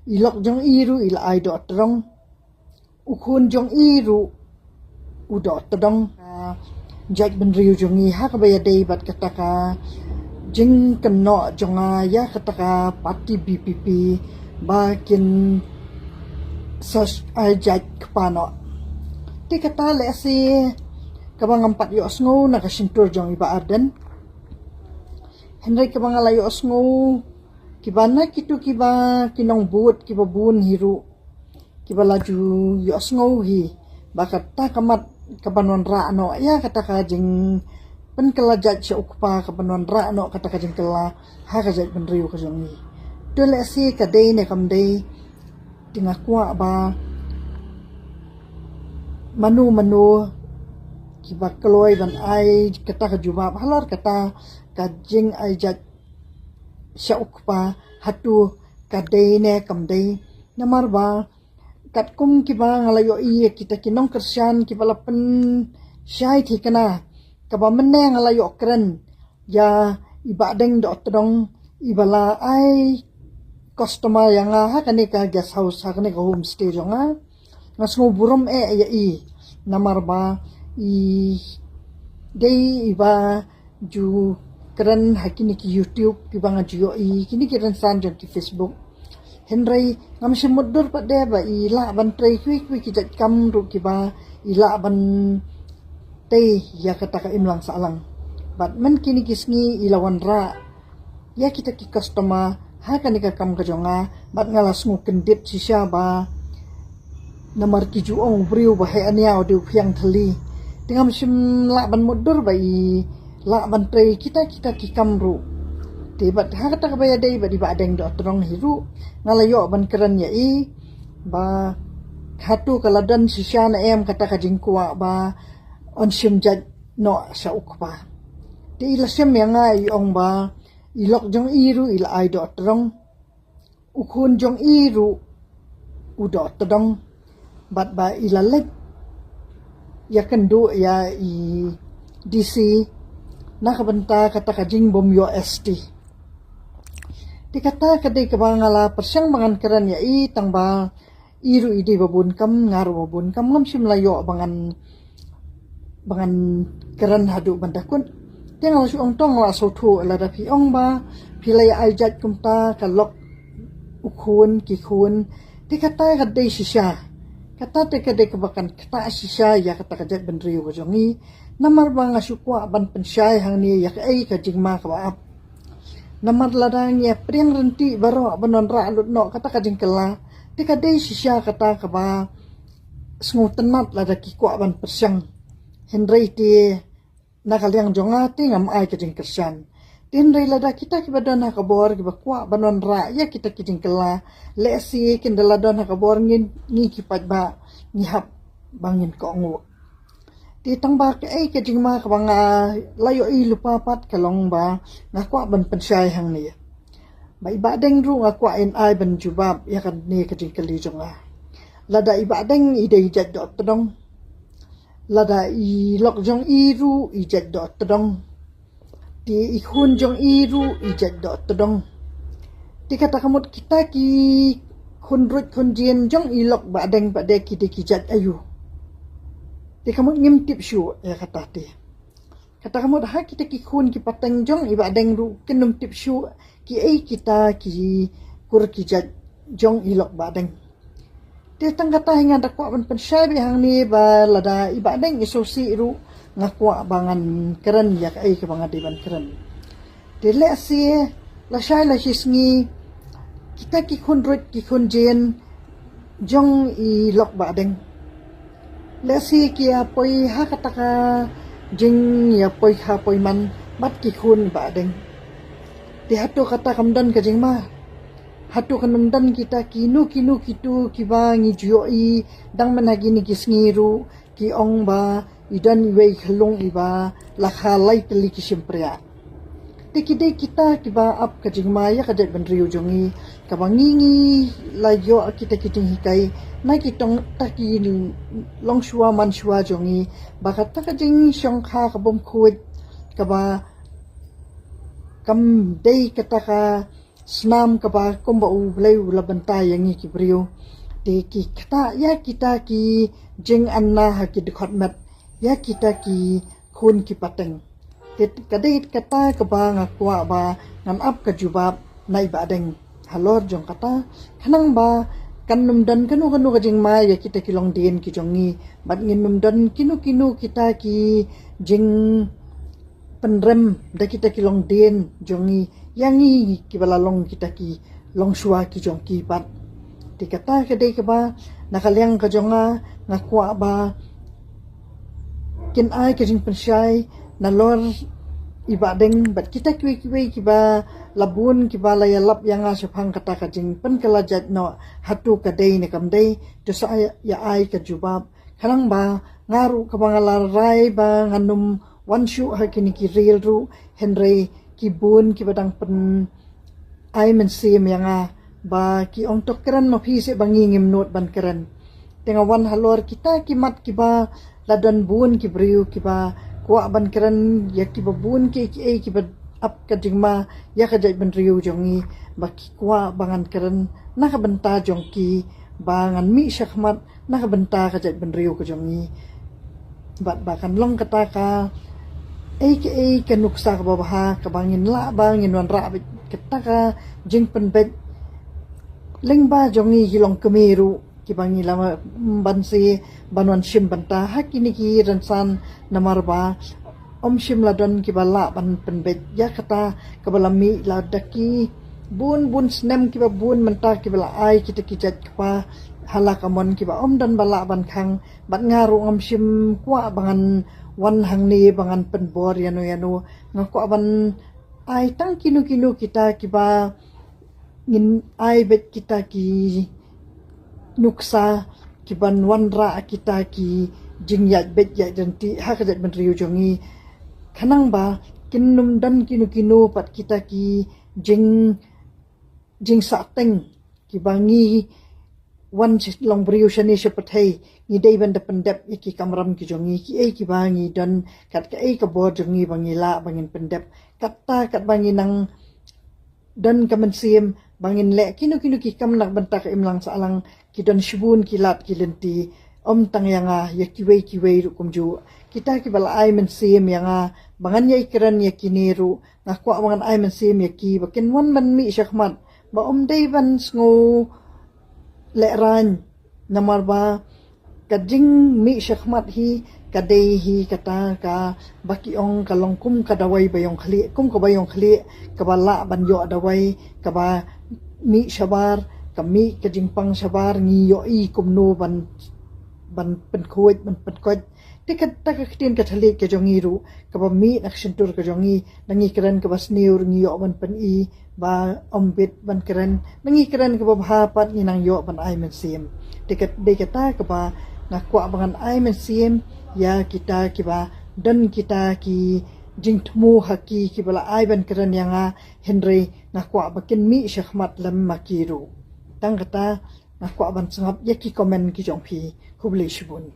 ilok jong iru ila ai do trong ukun jong iru udo todong jaj ben riu jong i ha ka baya dei bat kataka jing keno jonga ya kataka parti BPP bakin sos ai jaj kpano ti kata le si kabang empat yo sngo nakasintur jong iba arden Henry kabang alayo sngo kibana kitu kiba kinong buot kiba bun hiru kiba laju yo sngo hi bakata kamat kabanon ra no ya kata ka jing pen kala jaj sa ukpa kabanon ra no kata ka jing kala ha ka jaj ben riu ka jong ni dole si ka dei ne kam dei tinga kwa ba manu kiba kloy ban ai kata ka juba halor kata ka jing ai jaj sa ukpa hatu ka dei ne kam dei namar ba kat kum kiba ngalayo iya kita kinong kersian kiba lapen syai thikana kaba menne ngalayo keren ya iba deng do todong ibala ai customer yang ha kani ka guest house ha kani ka homestay jonga ngasmo burom ya i namar ba i dei iba ju keren hakini ki YouTube kiba ngajuyo i kini keren sanjong ki Facebook Henry ngam semudur pa de ba ila ban tray kwi kijat kam ru kiba ila ban tei ya kata ka imlang salang bat men kini kisngi ilawan ra ya kita ki customer ha kan ka kam ka jonga bat ngalas ngu kendit sisya ba namar ki juong briu ba he ania adu phiang thali tingam sim la ban mudur ba i la ban tray kita ki kam ru tibat ha kata ka baya dei ba di ba deng do trong hiru ngalayo ban keren ya i ba hatu kaladan sisya na em kata ka jingkwa ba on sim jaj no sa ukpa ti ila sim yang ai ong ba ilok jong iru ila ai do trong ukun jong iru udo todong bat ba ila let ya kendu ya i DC nakabanta kata ka jing bom yo ST dikata kadai kabangala persyang bangan keren ya i tangba iru ide babun kam ngaru babun kam ngam sim layo bangan keren hadu bandakun tiang lasu ong tong la so thu la da pi ong ba pilai ai jat kumta kalok ukun ki kun dikata kadai sisya kata te kadai kabakan kata sisya ya kata kajat benriu kajongi namar bang asukwa ban pensyai hang ni ya ai ka jingma ka baap namar ladang ya priang renti baro banon ra lut no kata ka jingkela tika dei sisya kata ka ba sngutan mat lada ki kwa ban persyang Henry ti nakaliang jonga ti ngam ai ka jingkersan Henry lada kita ki badana ka bor ki ba kwa banon ra ya kita ki jingkela le si kindala don ka bor ngin ni ki pat ba ni hap bangin ko ngu ti tang ba ke ai ke jingma ka banga layo i lupa pat kalong ba ngakwa ban pensai hang ni ba iba deng ru ngakwa in ai ban jubab ya kan ni ke jingkali jonga lada iba deng i dei jat do todong lada i lok jong i ru i jat do todong ti i hun jong i ru i jat do todong ti kata kamut kita ki hun rut hun jien jong i lok ba deng ba de ki de ki jat ayu ti kamu ngimtip syu ya kata ti kata kamu dah kita ki kun ki pateng jong iba deng ru kenum tip syu ki ai kita ki kur ki jat jong ilok ba deng ti tang kata hinga da kwa ban pensai bi hang ni ba lada iba deng isosi ru ngakwa bangan keren ya ai ke bangan di ban keren ti le si la shai la hisngi kita ki kun rut ki kun jen jong ilok ba deng lesi kia poi ha kataka jing ya poi ha poi man bat ki khun ba deng ti hatu kata kamdan ka jing ma hatu kanamdan kita kinu kitu kiba ngi juo i dang managi ni kisngiru ki ong ba idan wei khlung iba lakha lai tli ki simpria tikide kita kiba ap ka jing ma ya ka jat ban riu jongi ka bangingi la yo kita kiting hikai na kitong taki long shua man shua jongi bakat ta ka jing shong kha ka bom khut ka ba kam dei kata ka senam kapa komba u blai u labanta yang ki brio de ki kata ya kita ki jing anna ha ki dikhot mat ya kita ki khun ki pateng kadai kata kapa ngakwa ba ngan ap ka jubab nai ba deng halor jong kata khanang ba kan num dan kanu ka jing ma ya kita ki long den ki jongi bat ngin num dan kinu kita ki jing penrem da kita ki long den jongi yangi ki bala long kita ki long shua ki jong ki bat dikata kadai ka ba nakaliang ka jonga ngakwa ba kin ai ka jing pensyai nalor ibadeng bat kita ki ba labun ki ba la yalap yang asapang kata ka jing pen kalajat no hatu kadai ne kamdai to sa ya ai ka jubab khanang ba ngaru ka bangalar rai ba nganum wanshu ha kini ki real ru henry ki bun ki badang pen ai men sim yang ba ki ong tok keran no phi se bangi ngim not ban keran tenga wan halor kita ki mat ki ba ladan bun ki briu ki ba kwa ban keran ya ki ba bun ki ki ba ap ka jingma ya ka jai ban riu jongi ba ki kwa bangan keran na ka benta jong ki bangan mi syakmat na ka benta ka jai ban riu ka jongi bat bakan long kata ka ka nuksa ka babaha ka bangin la bangin wan ra kata ka jing penbet lengba jongi hilong kemeru ki bangi lama bansi banwan shim banta hakini ki ransan namarba om shim ladon ki bala ban penbet ya kata kabalami ladaki bun snem ki ba bun menta ki bala ai kita kijat pa halak amon ki ba om dan bala ban khang bat ngaru om shim kwa bangan wan hang ni bangan penbor yano ngako ban ai tang kinu kita ki ba ngin ai bet kita ki nuksa ki ban wanra kita ki jing yat bet yat janti hakajat ban riu jongi khanang ba kinnum dan kinu pat kita ki jing sateng ki bangi wan long briu shani shepathai ni dei ban da pendep ki kamram ki jongi ki bangi dan kat ka ka bo jongi bangi la bangin pendep katta kat bangi nang dan kamen sim bangin le kinu ki kam nak bentak imlang salang ki don shubun ki lat ki lenti om tang yanga ya ki wei rukum ju kita ki bala ai men sim yanga bangan yai keran ya kiniru ngakwa bangan ai men sim ya ki bakin wan man mi syakmat ba om dei ban sngo le ran namar ba kajing mi syakmat hi kadai hi kata ka baki ong kalong kum kadawai bayong khali kum ko bayong khali kabala ban yo adawai kaba mi shabar kami kajingpang shabar ngi yo I kumno ban penkuat ban penkot tikat takaktin kathali ka jongiru kaba mi naksentur ka jongi nangi keran kaba sniur ngi yo ban pen I ba ombit ban keran nangi keran kaba bhapat ni nang yo ban ai men sim tikat de kata kaba ngakwa bangan ai men sim ya kita kiba dan kita ki jingtmu haki kibala ai ban keran yanga henry nakwa bakin mi syahmat lam makiru tang kata nakwa ban sangap yaki komen ki jongpi hubli shibun